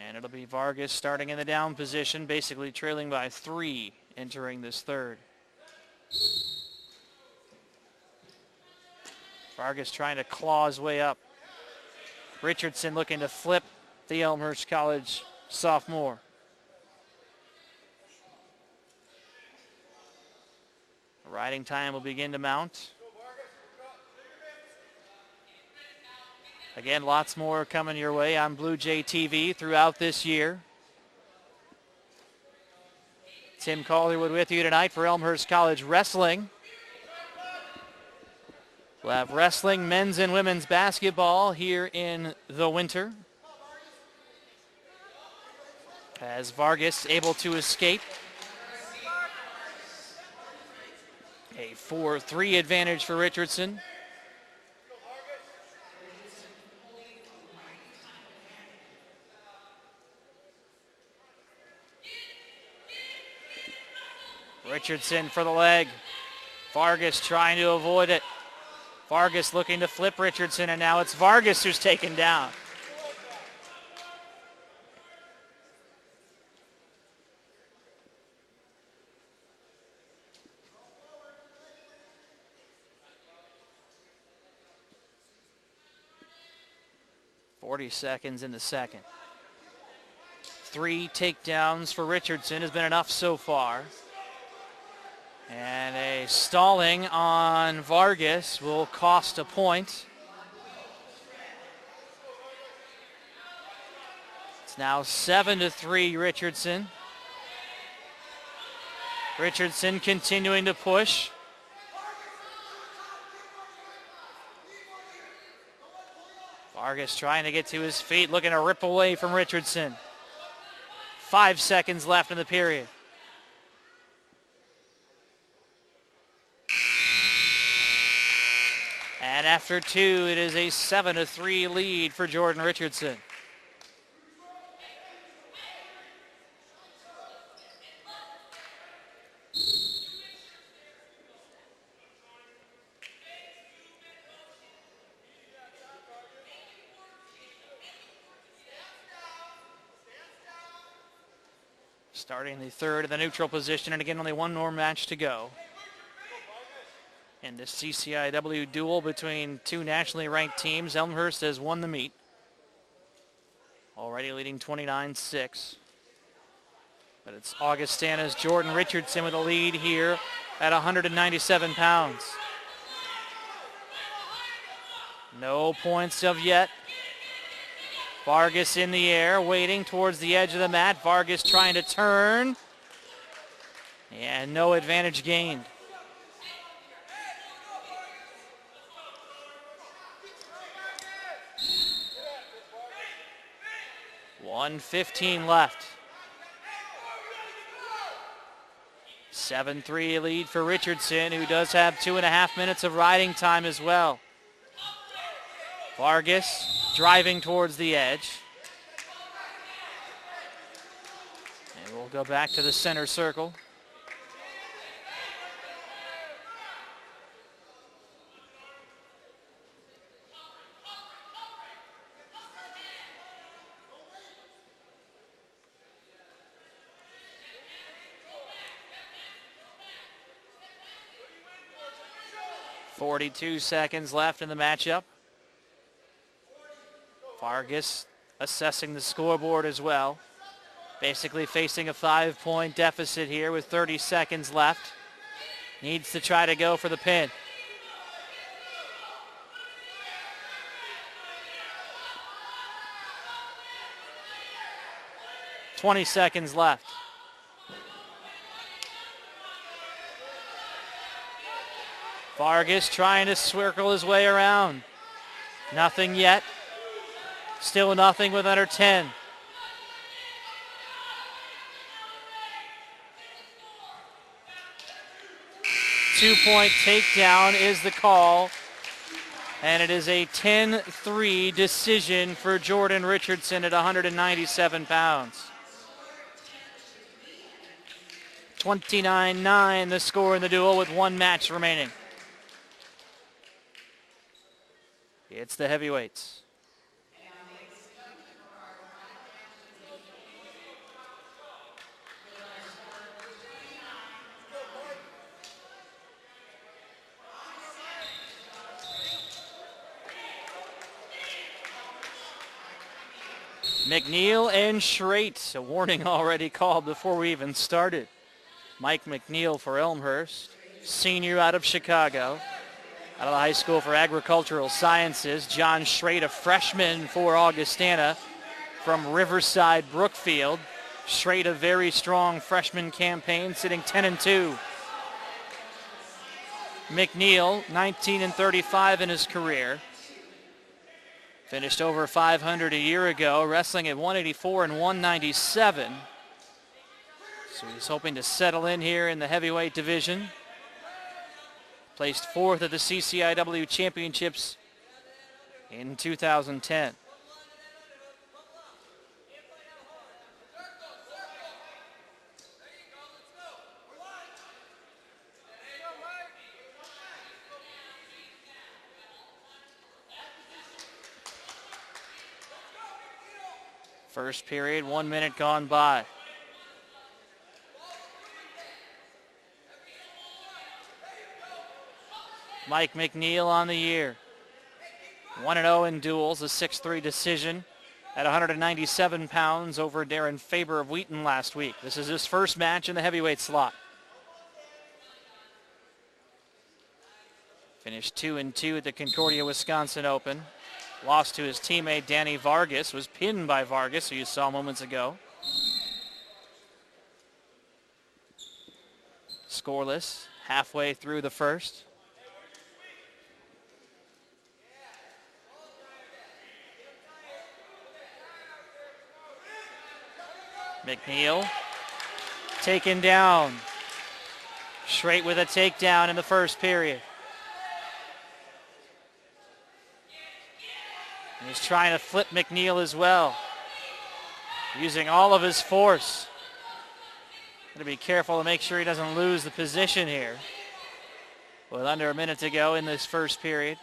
And it'll be Vargas starting in the down position, basically trailing by 3 entering this third. Vargas trying to claw his way up. Richardson looking to flip the Elmhurst College sophomore. Riding time will begin to mount. Again, lots more coming your way on Blue Jay TV throughout this year. Tim Calderwood with you tonight for Elmhurst College Wrestling. We'll have wrestling, men's and women's basketball here in the winter. As Vargas able to escape. A 4-3 advantage for Richardson. Richardson for the leg. Vargas trying to avoid it. Vargas looking to flip Richardson, and now it's Vargas who's taken down. Seconds in the second. 3 takedowns for Richardson has been enough so far. And a stalling on Vargas will cost a point. It's now 7-3 Richardson. Richardson continuing to push. Vargas trying to get to his feet, looking to rip away from Richardson. 5 seconds left in the period. And after 2, it is a 7-3 lead for Jordan Richardson. Starting the third in the neutral position, and again, only one more match to go. In the CCIW duel between 2 nationally ranked teams, Elmhurst has won the meet, already leading 29-6. But it's Augustana's Jordan Richardson with a lead here at 197 pounds. No points of yet. Vargas in the air, waiting towards the edge of the mat. Vargas trying to turn. And no advantage gained. $1:15 left. 7-3 lead for Richardson, who does have 2.5 minutes of riding time as well. Vargas driving towards the edge. And we'll go back to the center circle. .42 seconds left in the matchup. Vargas assessing the scoreboard as well. Basically facing a 5-point deficit here with 30 seconds left. Needs to try to go for the pin. .20 seconds left. Vargas trying to circle his way around. Nothing yet. Still nothing with under 10. Two-point takedown is the call. And it is a 10-3 decision for Jordan Richardson at 197 pounds. 29-9 the score in the duel with 1 match remaining. It's the heavyweights. McNeil and Schrate. A warning already called before we even started. Mike McNeil for Elmhurst, senior out of Chicago, out of the High School for Agricultural Sciences. John Schrate, a freshman for Augustana from Riverside Brookfield. Schrate, a very strong freshman campaign, sitting 10-2. McNeil, 19-35 in his career. Finished over 500 a year ago, wrestling at 184 and 197. So he's hoping to settle in here in the heavyweight division. Placed fourth at the CCIW Championships in 2010. First period, 1 minute gone by. Mike McNeil on the year. 1-0 in duels, a 6-3 decision at 197 pounds over Darren Faber of Wheaton last week. This is his first match in the heavyweight slot. Finished 2-2 at the Concordia, Wisconsin Open. Lost to his teammate Danny Vargas, was pinned by Vargas, who you saw moments ago. Scoreless, halfway through the first. McNeil taken down. Schrate with a takedown in the first period. And he's trying to flip McNeil as well, using all of his force. Got to be careful to make sure he doesn't lose the position here. With under a minute to go in this first period.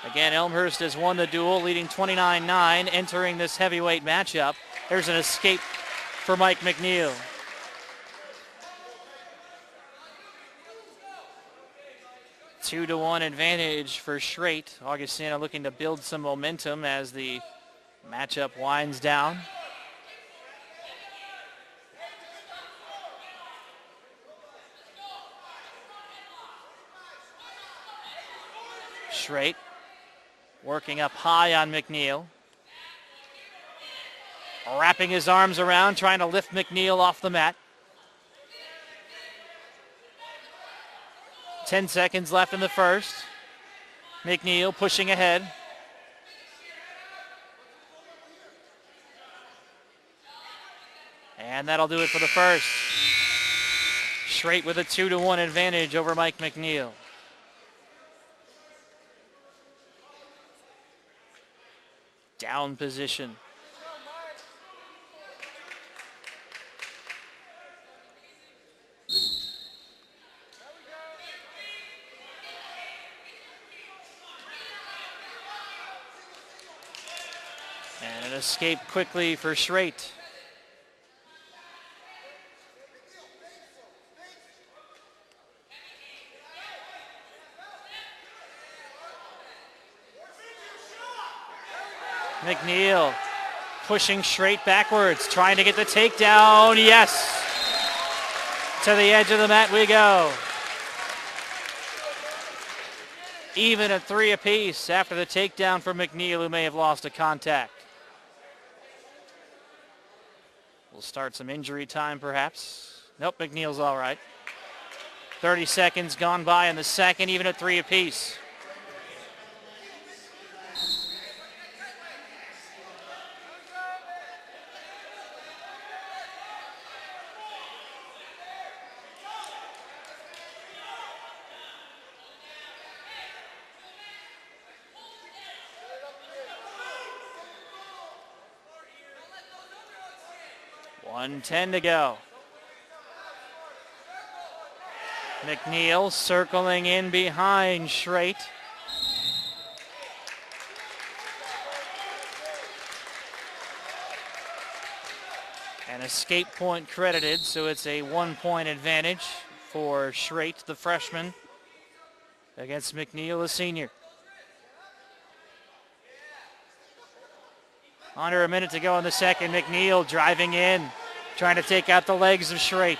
Again, Elmhurst has won the duel, leading 29-9, entering this heavyweight matchup. There's an escape for Mike McNeil. Two to one advantage for Schrate. Augustana looking to build some momentum as the matchup winds down. Schrate working up high on McNeil. Wrapping his arms around, trying to lift McNeil off the mat. 10 seconds left in the first. McNeil pushing ahead. And that'll do it for the first. Schrate with a 2-1 advantage over Mike McNeil. Down position. And an escape quickly for Schrate. McNeil pushing Schrate backwards, trying to get the takedown. Yes! To the edge of the mat we go. Even at 3 apiece after the takedown from McNeil, who may have lost a contact. We'll start some injury time perhaps. Nope, McNeil's all right. 30 seconds gone by in the second, even at 3 apiece. .110 to go. McNeil circling in behind Schrate. An escape point credited, so it's a 1-point advantage for Schrate, the freshman, against McNeil, the senior. Under a minute to go in the second. McNeil driving in, trying to take out the legs of Schreit.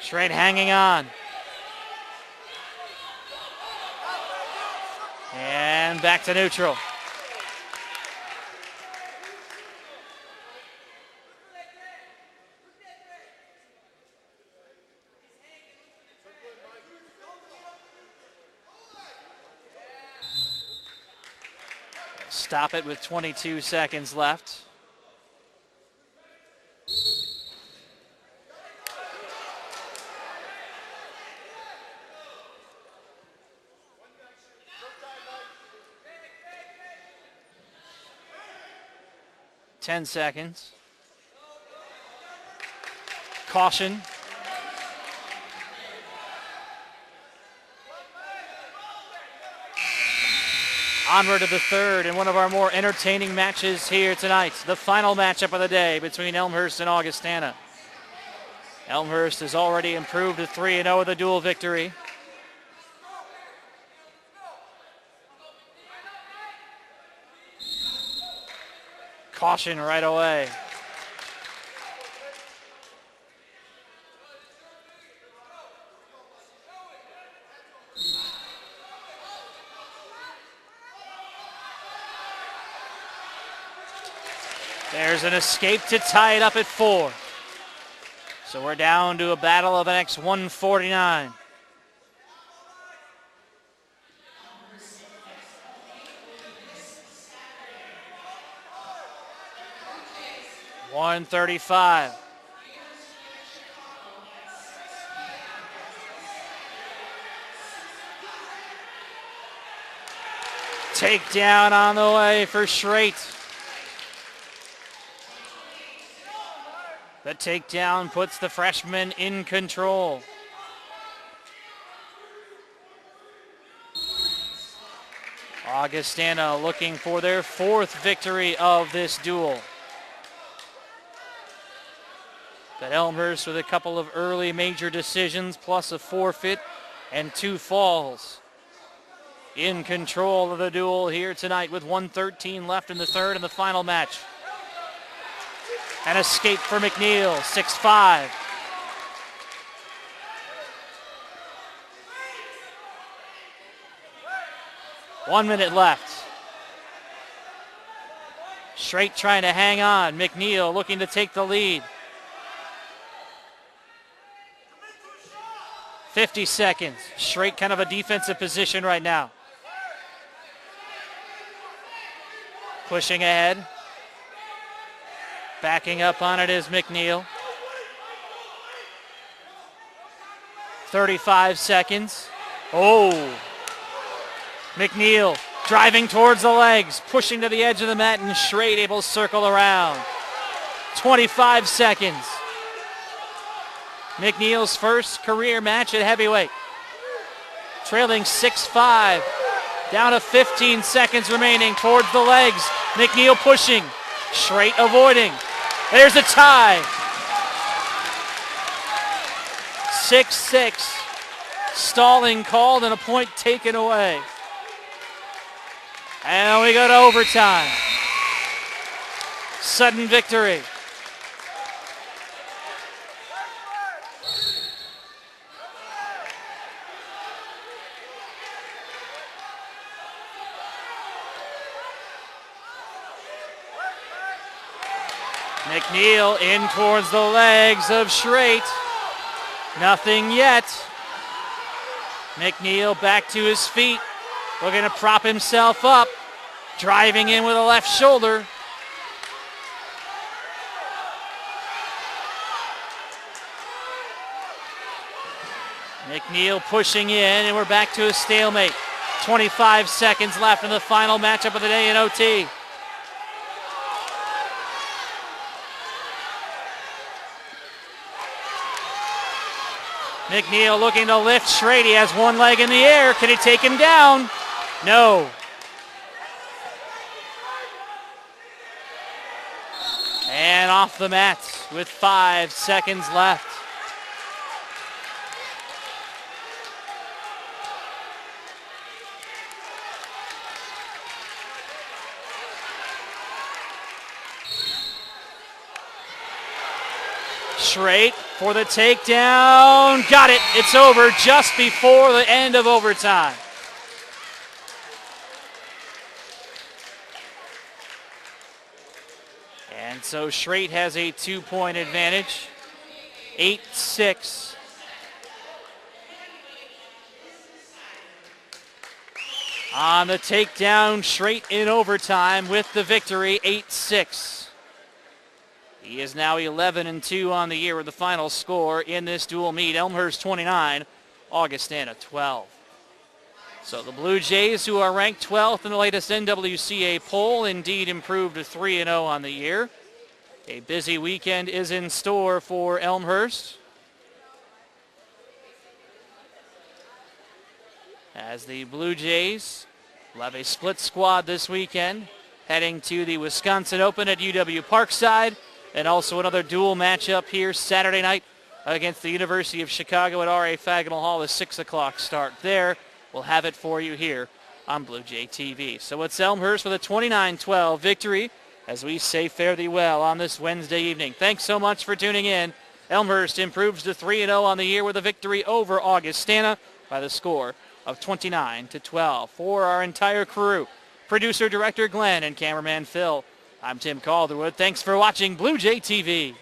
Schreit hanging on. And back to neutral. Stop it with 22 seconds left. Ten seconds. Caution. Onward to the third in one of our more entertaining matches here tonight. The final matchup of the day between Elmhurst and Augustana. Elmhurst has already improved to 3-0 with a dual victory. Caution right away. There's an escape to tie it up at 4. So we're down to a battle of the next 149. $135. Takedown on the way for Schreit. The takedown puts the freshman in control. Augustana looking for their 4th victory of this duel. But Elmhurst with a couple of early major decisions plus a forfeit and 2 falls. In control of the duel here tonight with 1:13 left in the third and the final match. An escape for McNeil, 6-5. One minute left. Schreit trying to hang on. McNeil looking to take the lead. 50 seconds. Schreit kind of a defensive position right now. Pushing ahead. Backing up on it is McNeil. 35 seconds. Oh. McNeil driving towards the legs, pushing to the edge of the mat, and Schreit able to circle around. 25 seconds. McNeil's first career match at heavyweight. Trailing 6-5. Down to 15 seconds remaining towards the legs. McNeil pushing. Schreit avoiding. There's a tie. 6-6. Stalling called and a point taken away. And we go to overtime. Sudden victory. McNeil in towards the legs of Schreit. Nothing yet. McNeil back to his feet. Looking to prop himself up. Driving in with a left shoulder. McNeil pushing in, and we're back to a stalemate. 25 seconds left in the final matchup of the day in OT. McNeil looking to lift Schreit. He has one leg in the air. Can he take him down? No. And off the mat with 5 seconds left. Schreit for the takedown. Got it. It's over just before the end of overtime. And so Schreit has a 2-point advantage. 8-6. On the takedown, Schreit in overtime with the victory, 8-6. He is now 11-2 on the year with the final score in this dual meet. Elmhurst 29, Augustana 12. So the Blue Jays, who are ranked 12th in the latest NWCA poll, indeed improved to 3-0 on the year. A busy weekend is in store for Elmhurst, as the Blue Jays will have a split squad this weekend, heading to the Wisconsin Open at UW Parkside, and also another dual matchup here Saturday night against the University of Chicago at R.A. Faginal Hall, a 6 o'clock start there. We'll have it for you here on Blue Jay TV. So it's Elmhurst with a 29-12 victory, as we say fare thee well on this Wednesday evening. Thanks so much for tuning in. Elmhurst improves to 3-0 on the year with a victory over Augustana by the score of 29-12. For our entire crew, producer, director Glenn, and cameraman Phil, I'm Tim Calderwood. Thanks for watching Blue Jay TV.